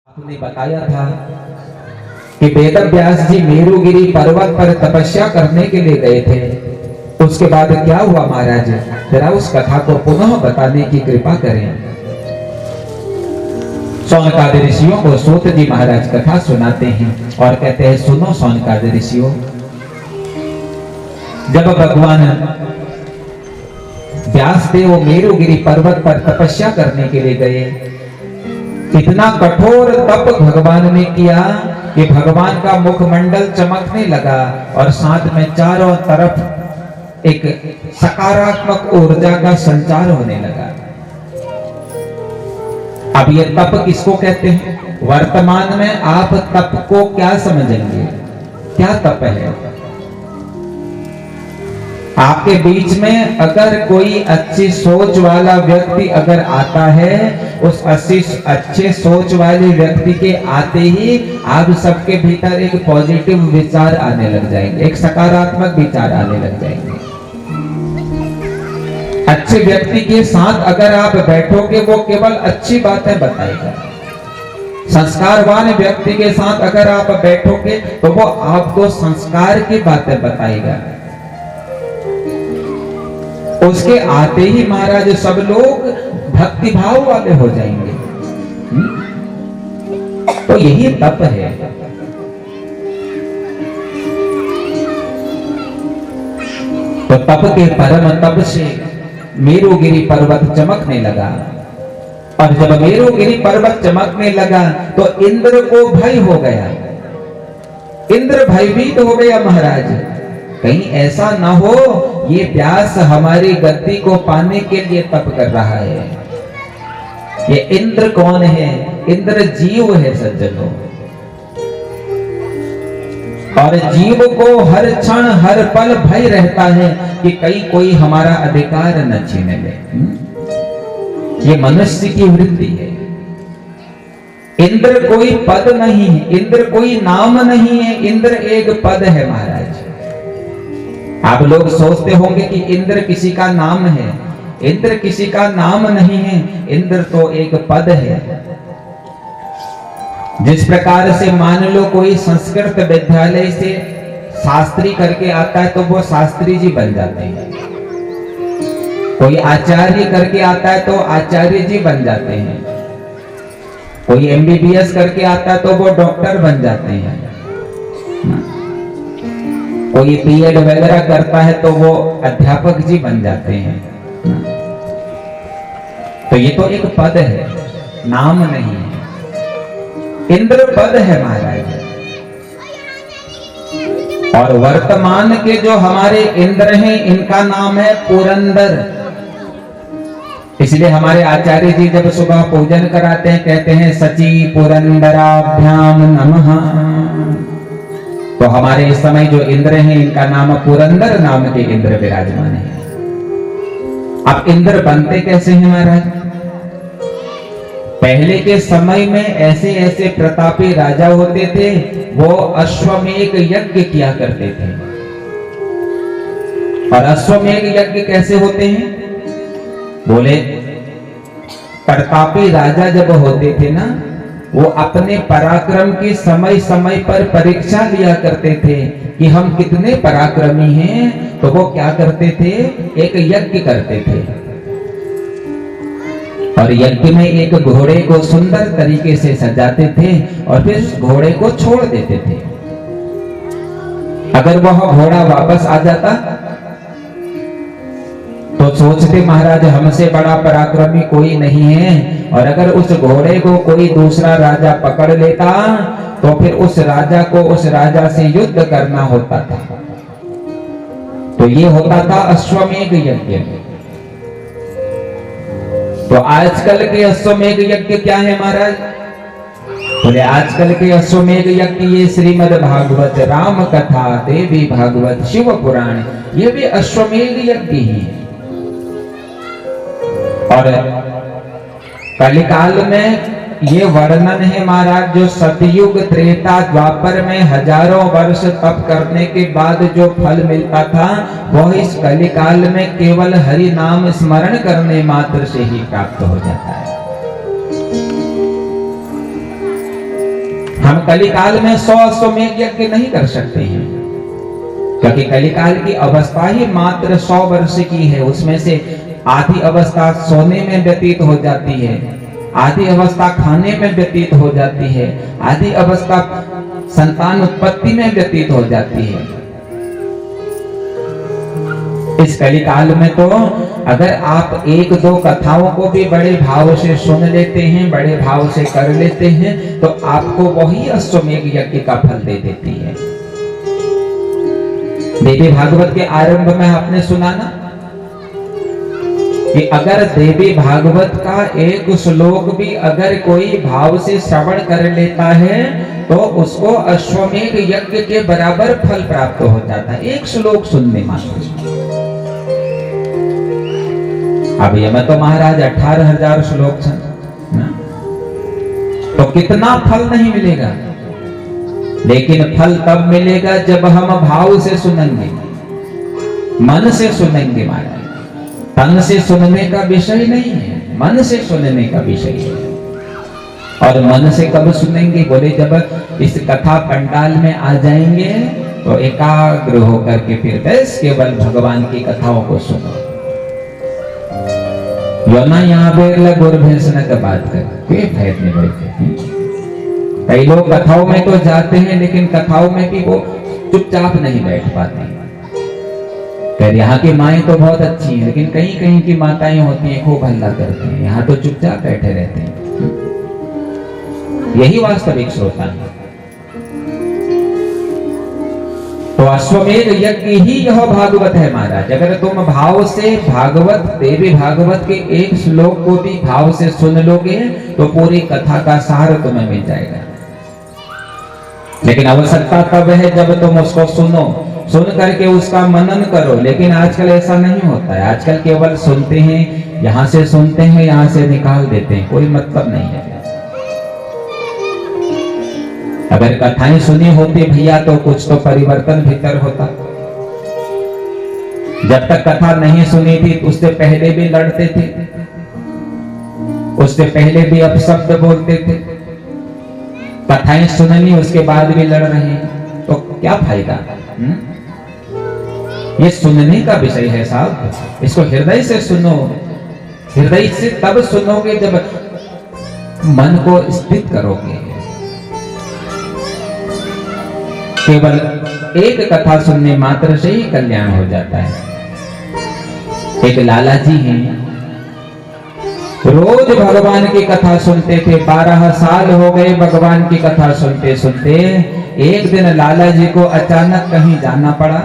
आपने बताया था कि वेदव्यास जी मेरुगिरी पर्वत पर तपस्या करने के लिए गए थे। उसके बाद क्या हुआ महाराज, जरा उस कथा को पुनः बताने की कृपा करें। सौनकादि ऋषियों को सूत जी महाराज कथा सुनाते हैं और कहते हैं, सुनो सौनकादि ऋषियों, जब भगवान व्यासदेव मेरुगिरी पर्वत पर तपस्या करने के लिए गए, इतना कठोर तप भगवान ने किया कि भगवान का मुखमंडल चमकने लगा और साथ में चारों तरफ एक सकारात्मक ऊर्जा का संचार होने लगा। अब ये तप किसको कहते हैं? वर्तमान में आप तप को क्या समझेंगे? क्या तप है? आपके बीच में अगर कोई अच्छी सोच वाला व्यक्ति अगर आता है, उस अच्छे सोच वाले व्यक्ति के आते ही आप सबके भीतर एक पॉजिटिव विचार आने लग जाएंगे, एक सकारात्मक विचार आने लग जाएंगे। अच्छे व्यक्ति के साथ अगर आप बैठोगे, वो केवल अच्छी बातें बताएगा। संस्कारवान व्यक्ति के साथ अगर आप बैठोगे तो वो आपको संस्कार की बातें बताएगा। उसके आते ही महाराज सब लोग भक्ति भाव वाले हो जाएंगे। तो यही तप है। तो तप के परम तप से मेरुगिरी पर्वत चमकने लगा, और जब मेरुगिरी पर्वत चमकने लगा तो इंद्र को भय हो गया। इंद्र भयभीत हो गया महाराज, कहीं ऐसा ना हो ये व्यास हमारी गद्दी को पाने के लिए तप कर रहा है। ये इंद्र कौन है? इंद्र जीव है सज्जनों, और जीव को हर क्षण हर पल भय रहता है कि कहीं कोई हमारा अधिकार न छीने ले। ये मनुष्य की वृत्ति है। इंद्र कोई पद नहीं है, इंद्र कोई नाम नहीं है, इंद्र एक पद है महाराज। आप लोग सोचते होंगे कि इंद्र किसी का नाम है। इंद्र किसी का नाम नहीं है, इंद्र तो एक पद है। जिस प्रकार से मान लो कोई संस्कृत विद्यालय से शास्त्री करके आता है तो वो शास्त्री जी बन जाते हैं। कोई आचार्य करके आता है तो आचार्य जी बन जाते हैं। कोई एमबीबीएस करके आता है तो वो डॉक्टर बन जाते हैं। कोई बीएड वगैरह करता है तो वो अध्यापक जी बन जाते हैं। तो ये तो एक पद है, नाम नहीं है। इंद्र पद है महाराज। और वर्तमान के जो हमारे इंद्र हैं, इनका नाम है पुरंदर। इसलिए हमारे आचार्य जी जब सुबह पूजन कराते हैं, कहते हैं सची पुरंदराभ्याम नमः। तो हमारे इस समय जो इंद्र हैं, इनका नाम पुरंदर नाम के इंद्र विराजमान है। अब इंद्र बनते कैसे हैं महाराज? पहले के समय में ऐसे ऐसे प्रतापी राजा होते थे, वो अश्वमेध यज्ञ किया करते थे। और अश्वमेध यज्ञ कैसे होते हैं? बोले, प्रतापी राजा जब होते थे ना, वो अपने पराक्रम की समय समय पर परीक्षा लिया करते थे कि हम कितने पराक्रमी हैं। तो वो क्या करते थे? एक यज्ञ करते थे, और यज्ञ में एक घोड़े को सुंदर तरीके से सजाते थे और फिर उस घोड़े को छोड़ देते थे। अगर वह घोड़ा वापस आ जाता तो सोचते महाराज हमसे बड़ा पराक्रमी कोई नहीं है, और अगर उस घोड़े को कोई दूसरा राजा पकड़ लेता तो फिर उस राजा को उस राजा से युद्ध करना होता था। तो ये होता था अश्वमेध यज्ञ। तो आजकल के अश्वमेध यज्ञ क्या है महाराज? बोले आजकल के अश्वमेध यज्ञ ये श्रीमद् भागवत, राम कथा, देवी भागवत, शिव पुराण, ये भी अश्वमेध यज्ञ ही। और कलिकाल में ये वर्णन है महाराज, जो सतयुग त्रेता द्वापर में हजारों वर्ष तप करने के बाद जो फल मिलता था, वह इस कलिकाल में केवल हरि नाम स्मरण करने मात्र से ही प्राप्त हो जाता है। हम कलिकाल में 100 अश्वमेध यज्ञ नहीं कर सकते हैं, क्योंकि कलिकाल की अवस्था ही मात्र 100 वर्ष की है। उसमें से आधी अवस्था सोने में व्यतीत हो जाती है, आधी अवस्था खाने में व्यतीत हो जाती है, आधी अवस्था संतान उत्पत्ति में व्यतीत हो जाती है। इस कलिकाल में तो अगर आप एक दो कथाओं को भी बड़े भाव से सुन लेते हैं, बड़े भाव से कर लेते हैं, तो आपको वही अश्वमेध यज्ञ का फल दे देती है। देवी भागवत के आरंभ में आपने सुना ना कि अगर देवी भागवत का एक श्लोक भी अगर कोई भाव से श्रवण कर लेता है तो उसको अश्वमेध यज्ञ के बराबर फल प्राप्त हो जाता है, एक श्लोक सुनने मात्र। अब ये में तो महाराज 18,000 श्लोक छन, तो कितना फल नहीं मिलेगा, लेकिन फल तब मिलेगा जब हम भाव से सुनेंगे, मन से सुनेंगे। महाराज तन से सुनने का विषय नहीं है, मन से सुनने का विषय है। और मन से कब सुनेंगे? बोले जब इस कथा पंडाल में आ जाएंगे तो एकाग्र होकर के फिर बस केवल भगवान की कथाओं को सुनो। यो ना यहाँ पे गुर भेसना का बात कर कोई फायदा नहीं बैठे। कई लोग कथाओं में तो जाते हैं, लेकिन कथाओं में भी वो चुपचाप नहीं बैठ पाते। कह यहाँ की माएँ तो बहुत अच्छी हैं, लेकिन कहीं कहीं की माताएं होती हैं खूब हल्ला करती हैं, यहाँ तो चुपचाप बैठे रहते हैं। यही वास्तविक श्रोता है। तो अश्वमेध यज्ञ ही यह भागवत है महाराज। अगर तुम भाव से भागवत, देवी भागवत के एक श्लोक को भी भाव से सुन लोगे तो पूरी कथा का सार तुम्हें मिल जाएगा। लेकिन आवश्यकता तब है जब तुम उसको सुनो, सुन करके उसका मनन करो। लेकिन आजकल ऐसा नहीं होता है, आजकल केवल सुनते हैं, यहाँ से सुनते हैं, यहाँ से निकाल देते हैं, कोई मतलब नहीं है। अगर कथाएं सुनी होती भैया तो कुछ तो परिवर्तन भीतर होता। जब तक कथा नहीं सुनी थी उससे पहले भी लड़ते थे, उससे पहले भी अपशब्द बोलते थे। कथाएं सुननी उसके बाद भी लड़ रहे हैं, तो क्या फायदा? ये सुनने का विषय है साहब, इसको हृदय से सुनो। हृदय से तब सुनोगे जब मन को स्थित करोगे। केवल एक कथा सुनने मात्र से ही कल्याण हो जाता है। एक लाला जी हैं, रोज भगवान की कथा सुनते थे, 12 साल हो गए भगवान की कथा सुनते सुनते। एक दिन लाला जी को अचानक कहीं जाना पड़ा,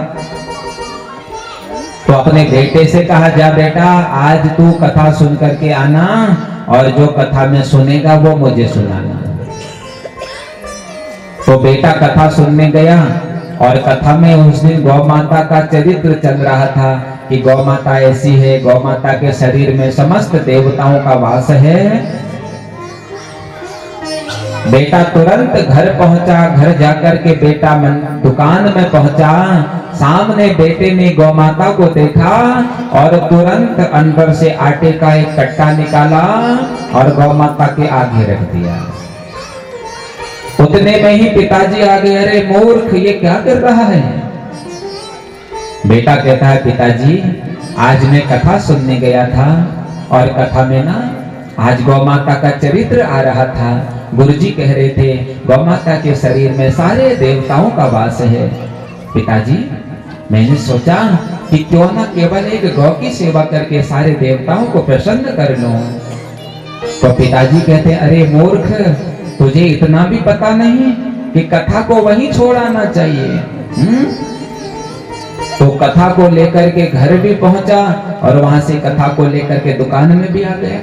तो अपने बेटे से कहा, जा बेटा आज तू कथा सुन करके आना और जो कथा में सुनेगा वो मुझे सुनाना। तो बेटा कथा सुनने गया और कथा में उस दिन गौ माता का चरित्र चल रहा था कि गौ माता ऐसी है, गौ माता के शरीर में समस्त देवताओं का वास है। बेटा तुरंत घर पहुंचा, घर जाकर के बेटा दुकान में पहुंचा, सामने बेटे ने गौ माता को देखा और तुरंत अंदर से आटे का एक कट्टा निकाला और गौ माता के आगे रख दिया। उतने में ही पिताजी आ गए, अरे मूर्ख ये क्या कर रहा है? बेटा कहता है, पिताजी आज मैं कथा सुनने गया था और कथा में ना आज गौ माता का चरित्र आ रहा था। गुरुजी कह रहे थे गौ माता के शरीर में सारे देवताओं का वास है। पिताजी मैंने सोचा कि क्यों ना केवल एक गौ की सेवा करके सारे देवताओं को प्रसन्न कर लूं। तो पिताजी कहते, अरे मूर्ख तुझे इतना भी पता नहीं कि कथा को वहीं छोड़ आना चाहिए। तो कथा को लेकर के घर भी पहुंचा और वहां से कथा को लेकर के दुकान में भी आ गया।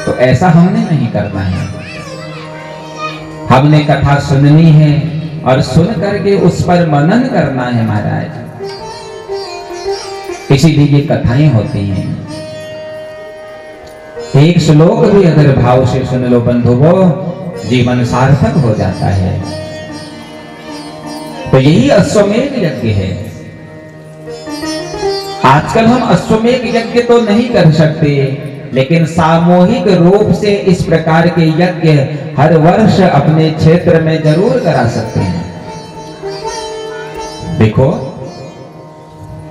तो ऐसा हमने नहीं करना है, हमने कथा सुननी है और सुन करके उस पर मनन करना है महाराज। इसीलिए ये कथाएं होती हैं। एक श्लोक भी अगर भाव से सुन लो बंधुओं, जीवन सार्थक हो जाता है। तो यही अश्वमेध यज्ञ है। आजकल हम अश्वमेध यज्ञ तो नहीं कर सकते, लेकिन सामूहिक रूप से इस प्रकार के यज्ञ हर वर्ष अपने क्षेत्र में जरूर करा सकते हैं। देखो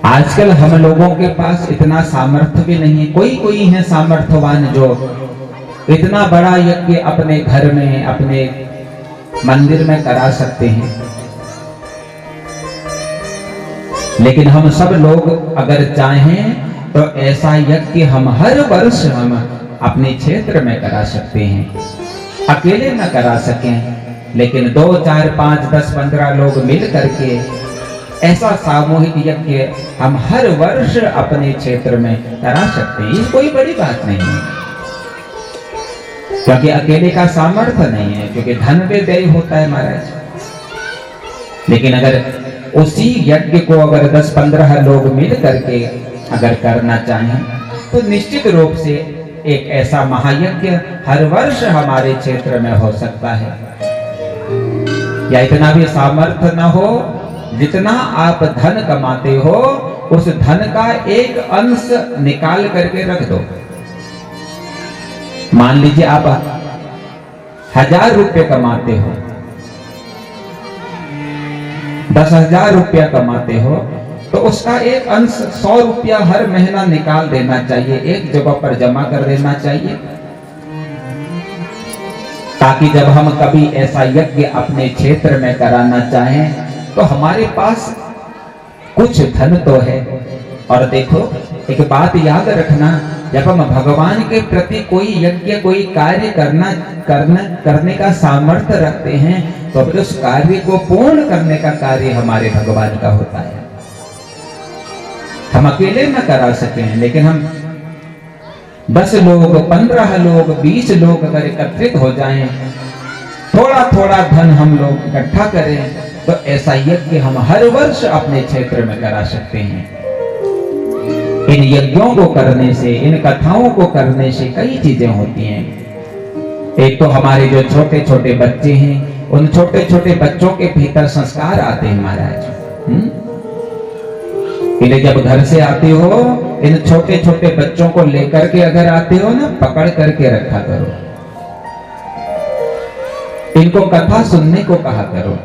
आजकल हम लोगों के पास इतना सामर्थ्य भी नहीं है, कोई कोई है सामर्थ्यवान जो इतना बड़ा यज्ञ अपने घर में अपने मंदिर में करा सकते हैं। लेकिन हम सब लोग अगर चाहें तो ऐसा यज्ञ हम हर वर्ष हम अपने क्षेत्र में करा सकते हैं। अकेले न करा सकें लेकिन 2, 4, 5, 10, 15 लोग मिल करके ऐसा सामूहिक यज्ञ हम हर वर्ष अपने क्षेत्र में करा सकते हैं। ये कोई बड़ी बात नहीं है, क्योंकि अकेले का सामर्थ्य नहीं है, क्योंकि धन भी व्यय होता है महाराज। लेकिन अगर उसी यज्ञ को अगर 10-15 लोग मिल करके अगर करना चाहें तो निश्चित रूप से एक ऐसा महायज्ञ हर वर्ष हमारे क्षेत्र में हो सकता है। या इतना भी सामर्थ्य न हो, जितना आप धन कमाते हो उस धन का एक अंश निकाल करके रख दो। मान लीजिए आप 1000 रुपये कमाते हो, 10,000 रुपया कमाते हो, तो उसका एक अंश 100 रुपया हर महीना निकाल देना चाहिए, एक जगह पर जमा कर देना चाहिए, ताकि जब हम कभी ऐसा यज्ञ अपने क्षेत्र में कराना चाहें तो हमारे पास कुछ धन तो है। और देखो एक बात याद रखना, जब हम भगवान के प्रति कोई यज्ञ कोई कार्य करने का सामर्थ्य रखते हैं तो फिर उस कार्य को पूर्ण करने का कार्य हमारे भगवान का होता है। हम अकेले न करा सकें, लेकिन हम 10 लोग, 15 लोग, 20 लोग अगर एकत्रित हो जाएं, थोड़ा थोड़ा धन हम लोग इकट्ठा करें तो ऐसा यज्ञ हम हर वर्ष अपने क्षेत्र में करा सकते हैं। इन यज्ञों को करने से, इन कथाओं को करने से कई चीजें होती हैं। एक तो हमारे जो छोटे छोटे बच्चे हैं, उन छोटे छोटे बच्चों के भीतर संस्कार आते हैं महाराज। इन्हें जब घर से आते हो, इन छोटे छोटे बच्चों को लेकर के अगर आते हो ना, पकड़ करके रखा करो, इनको कथा सुनने को कहा करो।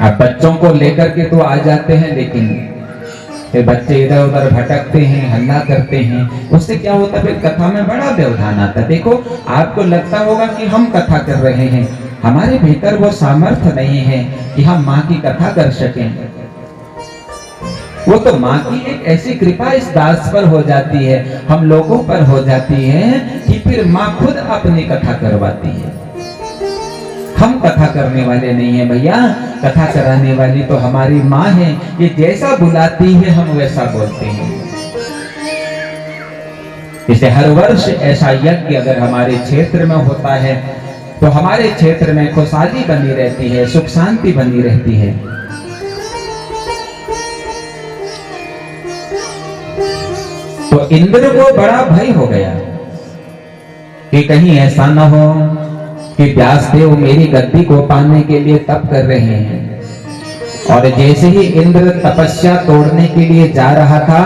अब बच्चों को लेकर के तो आ जाते हैं, लेकिन फिर बच्चे इधर उधर भटकते हैं, हल्ला करते हैं, उससे क्या होता है फिर कथा में बड़ा व्यवधान आता है। देखो आपको लगता होगा कि हम कथा कर रहे हैं, हमारे भीतर वो सामर्थ्य नहीं है कि हम माँ की कथा कर सकें। वो तो माँ की एक ऐसी कृपा इस दास पर हो जाती है, हम लोगों पर हो जाती है कि फिर माँ खुद अपनी कथा करवाती है। हम कथा करने वाले नहीं है भैया, कथा कराने वाली तो हमारी माँ है। ये जैसा बुलाती है हम वैसा बोलते हैं। इसे हर वर्ष ऐसा यज्ञ अगर हमारे क्षेत्र में होता है तो हमारे क्षेत्र में खुशहाली बनी रहती है, सुख शांति बनी रहती है। तो इंद्र को बड़ा भय हो गया कि कहीं ऐसा ना हो कि व्यासदेव मेरी गद्दी को पाने के लिए तप कर रहे हैं। और जैसे ही इंद्र तपस्या तोड़ने के लिए जा रहा था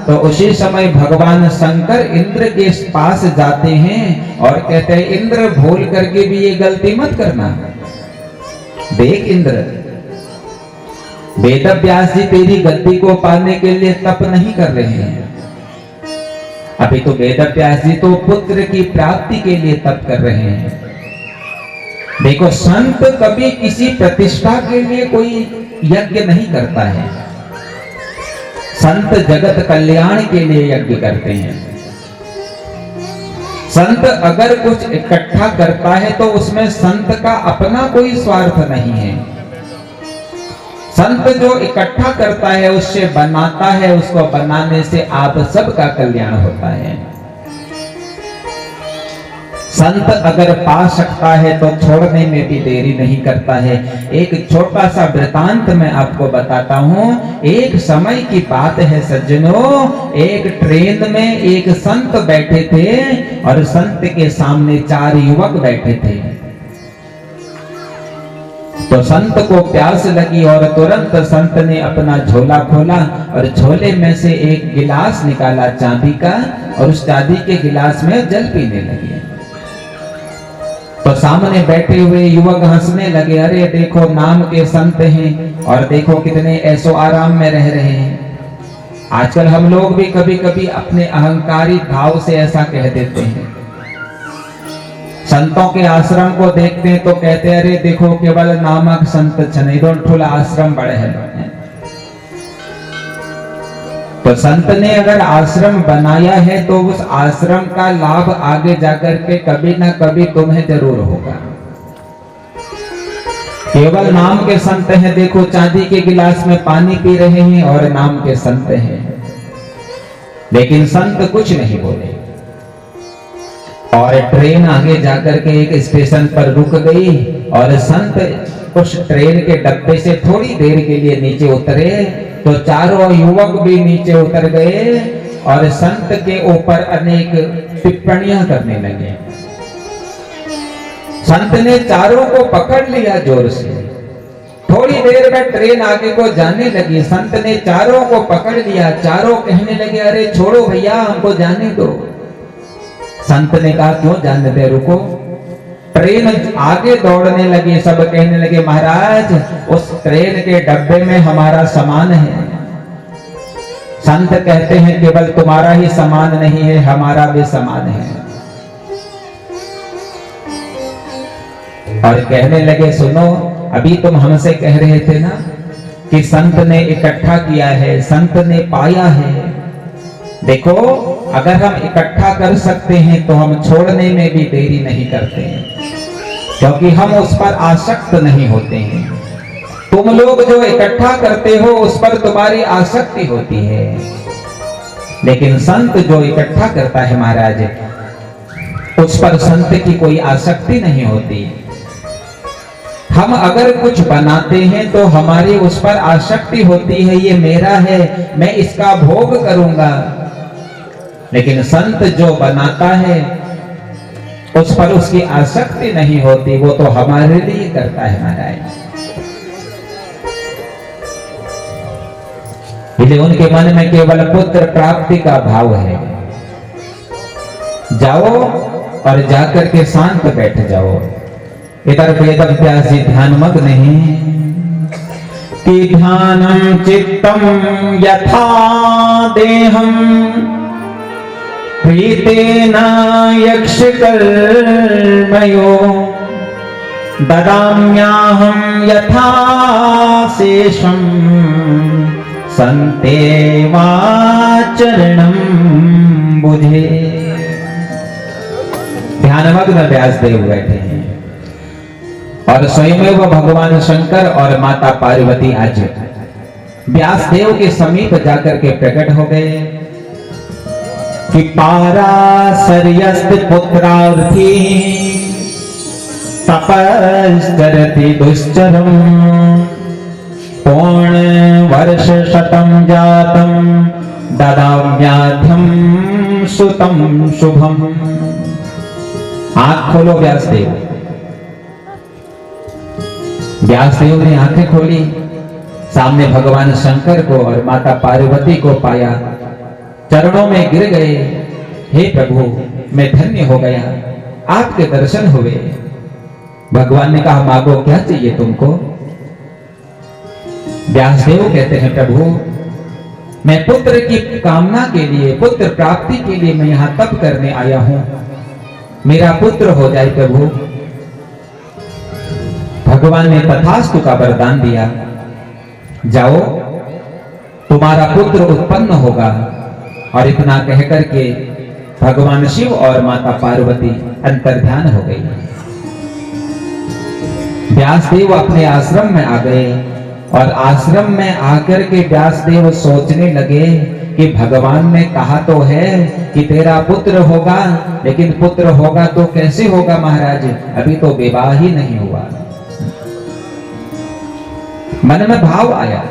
तो उसी समय भगवान शंकर इंद्र के पास जाते हैं और कहते हैं, इंद्र भूल करके भी ये गलती मत करना। देख इंद्र, वेद व्यास जी तेरी गद्दी को पाने के लिए तप नहीं कर रहे हैं, अभी तो वेद व्यास जी तो पुत्र की प्राप्ति के लिए तप कर रहे हैं। देखो संत कभी किसी प्रतिष्ठा के लिए कोई यज्ञ नहीं करता है, संत जगत कल्याण के लिए यज्ञ करते हैं। संत अगर कुछ इकट्ठा करता है तो उसमें संत का अपना कोई स्वार्थ नहीं है। संत जो इकट्ठा करता है उससे बनाता है, उसको बनाने से आप सबका कल्याण होता है। संत अगर पा सकता है तो छोड़ने में भी देरी नहीं करता है। एक छोटा सा वृतांत मैं आपको बताता हूँ। एक समय की बात है सज्जनों, एक ट्रेन में एक संत बैठे थे और संत के सामने 4 युवक बैठे थे। तो संत को प्यास लगी और तुरंत संत ने अपना झोला खोला और झोले में से एक गिलास निकाला चांदी का, और उस चांदी के गिलास में जल पीने लगे। तो सामने बैठे हुए युवक हंसने लगे, अरे देखो नाम के संत हैं और देखो कितने ऐसो आराम में रह रहे हैं। आजकल हम लोग भी कभी कभी अपने अहंकारी भाव से ऐसा कह देते हैं। संतों के आश्रम को देखते हैं तो कहते हैं अरे देखो केवल नामक संत छने ठुला आश्रम बड़े हैं। तो संत ने अगर आश्रम बनाया है तो उस आश्रम का लाभ आगे जाकर के कभी ना कभी तुम्हें जरूर होगा। केवल नाम के संत हैं, देखो चांदी के गिलास में पानी पी रहे हैं और नाम के संत हैं, लेकिन संत कुछ नहीं बोले। और ट्रेन आगे जाकर के एक स्टेशन पर रुक गई और संत उस ट्रेन के डब्बे से थोड़ी देर के लिए नीचे उतरे तो चारों युवक भी नीचे उतर गए और संत के ऊपर अनेक टिप्पणियां करने लगे। संत ने चारों को पकड़ लिया जोर से। थोड़ी देर में ट्रेन आगे को जाने लगी, संत ने चारों को पकड़ लिया। चारों कहने लगे अरे छोड़ो भैया, हमको जाने दो। संत ने कहा क्यों जाने दे, रुको। ट्रेन आगे दौड़ने लगी, सब कहने लगे महाराज उस ट्रेन के डब्बे में हमारा सामान है। संत कहते हैं केवल तुम्हारा ही सामान नहीं है, हमारा भी सामान है। और कहने लगे सुनो, अभी तुम हमसे कह रहे थे ना कि संत ने इकट्ठा किया है, संत ने पाया है। देखो अगर हम इकट्ठा कर सकते हैं तो हम छोड़ने में भी देरी नहीं करते हैं, क्योंकि हम उस पर आसक्त नहीं होते हैं। तुम लोग जो इकट्ठा करते हो उस पर तुम्हारी आसक्ति होती है, लेकिन संत जो इकट्ठा करता है महाराज उस पर संत की कोई आसक्ति नहीं होती। हम अगर कुछ बनाते हैं तो हमारी उस पर आसक्ति होती है, ये मेरा है, मैं इसका भोग करूंगा। लेकिन संत जो बनाता है उस पर उसकी आसक्ति नहीं होती, वो तो हमारे लिए करता है महाराज। इसलिए उनके मन में केवल पुत्र प्राप्ति का भाव है। जाओ और जाकर के शांत बैठ जाओ। इधर वेद व्यास जी ध्यान मग्न हैं कि ध्यानम चित्तम यथा देहम प्रीतेन यक्ष कर्मयो ददाम्याहं यथा शेषम संतेवाचरणं बुझे। ध्यानमग्न व्यासदेव बैठे हैं और स्वयं भगवान शंकर और माता पार्वती आज व्यासदेव के समीप जाकर के प्रकट हो गए कि पाराशर्यस्त पुत्रार्थी तपश्चरति दुश्चरम पूर्ण वर्ष शतम जातम ददाम्याध्यम सुतम शुभम। आंख खोलो व्यासदेव। व्यासदेव ने आंखें खोली, सामने भगवान शंकर को और माता पार्वती को पाया, चरणों में गिर गए। हे प्रभु मैं धन्य हो गया, आपके दर्शन हुए। भगवान ने कहा मांगो क्या चाहिए तुमको। व्यासदेव कहते हैं प्रभु मैं पुत्र की कामना के लिए, पुत्र प्राप्ति के लिए मैं यहां तप करने आया हूं, मेरा पुत्र हो जाए प्रभु। भगवान ने तथास्तु का वरदान दिया, जाओ तुम्हारा पुत्र उत्पन्न होगा। और इतना कहकर के भगवान शिव और माता पार्वती अंतर्ध्यान हो गई। व्यासदेव अपने आश्रम में आ गए और आश्रम में आकर के व्यासदेव सोचने लगे कि भगवान ने कहा तो है कि तेरा पुत्र होगा, लेकिन पुत्र होगा तो कैसे होगा महाराज, अभी तो विवाह ही नहीं हुआ। मन में भाव आया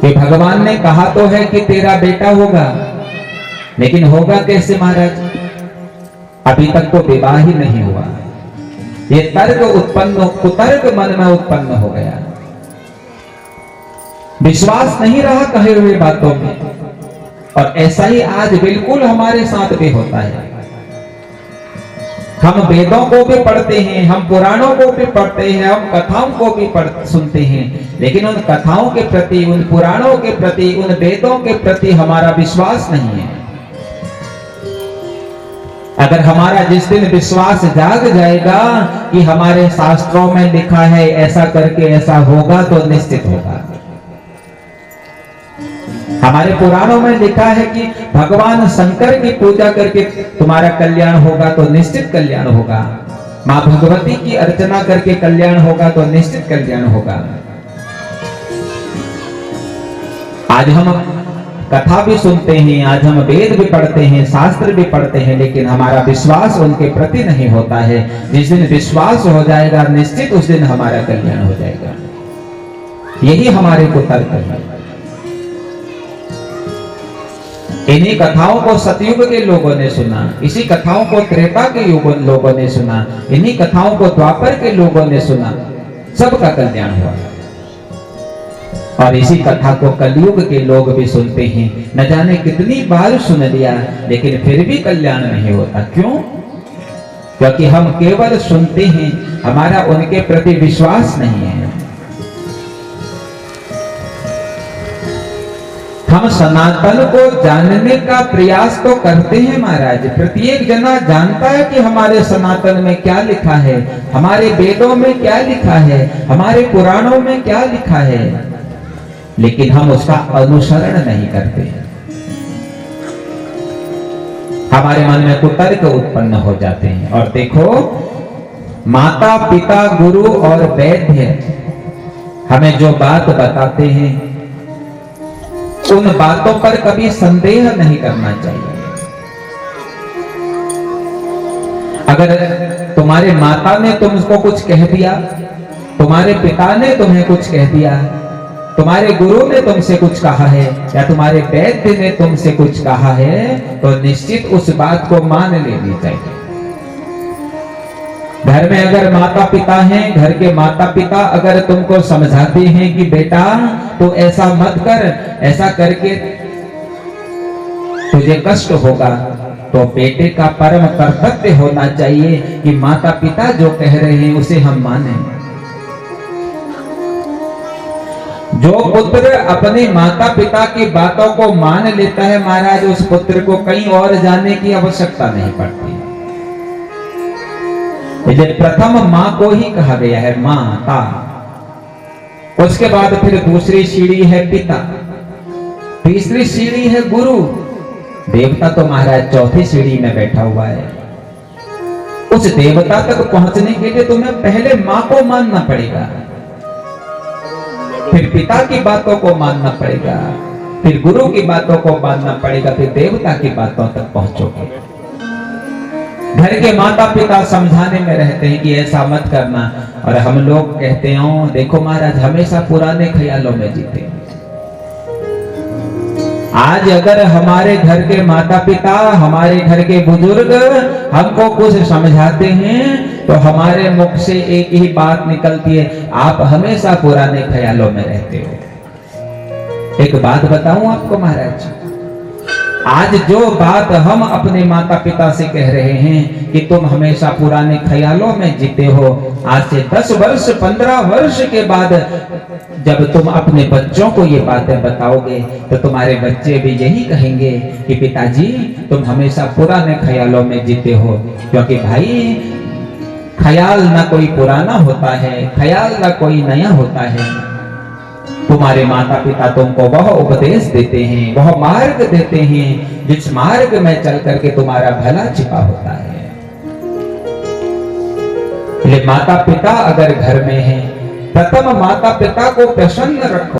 कि भगवान ने कहा तो है कि तेरा बेटा होगा, लेकिन होगा कैसे महाराज, अभी तक तो विवाह ही नहीं हुआ। ये कुतर्क मन में उत्पन्न हो गया, विश्वास नहीं रहा कहे हुए बातों में। और ऐसा ही आज बिल्कुल हमारे साथ भी होता है। हम वेदों को भी पढ़ते हैं, हम पुराणों को भी पढ़ते हैं, हम कथाओं को भी सुनते हैं, लेकिन उन कथाओं के प्रति, उन पुराणों के प्रति, उन वेदों के प्रति हमारा विश्वास नहीं है। अगर हमारा जिस दिन विश्वास जाग जाएगा कि हमारे शास्त्रों में लिखा है ऐसा करके ऐसा होगा, तो निश्चित होगा। हमारे पुराणों में लिखा है कि भगवान शंकर की पूजा करके तुम्हारा कल्याण होगा, तो निश्चित कल्याण होगा। मां भगवती की अर्चना करके कल्याण होगा, तो निश्चित कल्याण होगा। आज हम कथा भी सुनते हैं, आज हम वेद भी पढ़ते हैं, शास्त्र भी पढ़ते हैं, लेकिन हमारा विश्वास उनके प्रति नहीं होता है। जिस दिन विश्वास हो जाएगा, निश्चित उस दिन हमारा कल्याण हो जाएगा। यही हमारे को तर्क है। इन्हीं कथाओं को सतयुग के लोगों ने सुना, इसी कथाओं को त्रेता के लोगों ने सुना, इन्हीं कथाओं को द्वापर के लोगों ने सुना, सबका कल्याण हुआ। और इसी कथा को कलयुग के लोग भी सुनते हैं, न जाने कितनी बार सुन लिया, लेकिन फिर भी कल्याण नहीं होता। क्यों? क्योंकि हम केवल सुनते हैं, हमारा उनके प्रति विश्वास नहीं है। हम सनातन को जानने का प्रयास तो करते हैं महाराज, प्रत्येक जना जानता है कि हमारे सनातन में क्या लिखा है, हमारे वेदों में क्या लिखा है, हमारे पुराणों में क्या लिखा है, लेकिन हम उसका अनुसरण नहीं करते। हमारे मन में कुतर्क उत्पन्न हो जाते हैं। और देखो, माता पिता गुरु और वैद्य हमें जो बात बताते हैं, उन बातों पर कभी संदेह नहीं करना चाहिए। अगर तुम्हारे माता ने तुमको कुछ कह दिया, तुम्हारे पिता ने तुम्हें कुछ कह दिया, तुम्हारे गुरु ने तुमसे कुछ कहा है, या तुम्हारे वैद्य ने तुमसे कुछ कहा है, तो निश्चित उस बात को मान लेनी चाहिए। घर में अगर माता पिता हैं, घर के माता पिता अगर तुमको समझाते हैं कि बेटा तो ऐसा मत कर, ऐसा करके तुझे कष्ट होगा, तो बेटे का परम कर्तव्य होना चाहिए कि माता पिता जो कह रहे हैं उसे हम माने। जो पुत्र अपने माता पिता की बातों को मान लेता है महाराज, उस पुत्र को कहीं और जाने की आवश्यकता नहीं पड़ती। प्रथम मां को ही कहा गया है माता, उसके बाद फिर दूसरी सीढ़ी है पिता, तीसरी सीढ़ी है गुरु, देवता तो महाराज चौथी सीढ़ी में बैठा हुआ है। उस देवता तक पहुंचने के लिए तुम्हें पहले मां को मानना पड़ेगा, फिर पिता की बातों को मानना पड़ेगा, फिर गुरु की बातों को मानना पड़ेगा, फिर देवता की बातों तक पहुंचोगे। घर के माता पिता समझाने में रहते हैं कि ऐसा मत करना, और हम लोग कहते हैं देखो महाराज हमेशा पुराने ख्यालों में जीते। आज अगर हमारे घर के माता पिता, हमारे घर के बुजुर्ग हमको कुछ समझाते हैं, तो हमारे मुख से एक ही बात निकलती है, आप हमेशा पुराने ख्यालों में रहते हो। एक बात बताऊं आपको महाराज, आज जो बात हम अपने माता पिता से कह रहे हैं कि तुम हमेशा पुराने ख्यालों में जीते हो, आज से 10 वर्ष 15 वर्ष के बाद जब तुम अपने बच्चों को ये बातें बताओगे, तो तुम्हारे बच्चे भी यही कहेंगे कि पिताजी तुम हमेशा पुराने ख्यालों में जीते हो। क्योंकि भाई ख्याल ना कोई पुराना होता है, ख्याल ना कोई नया होता है। तुम्हारे माता पिता तुमको वह उपदेश देते हैं, वह मार्ग देते हैं जिस मार्ग में चल करके तुम्हारा भला छिपा होता है। माता पिता अगर घर में है, प्रथम माता पिता को प्रसन्न रखो।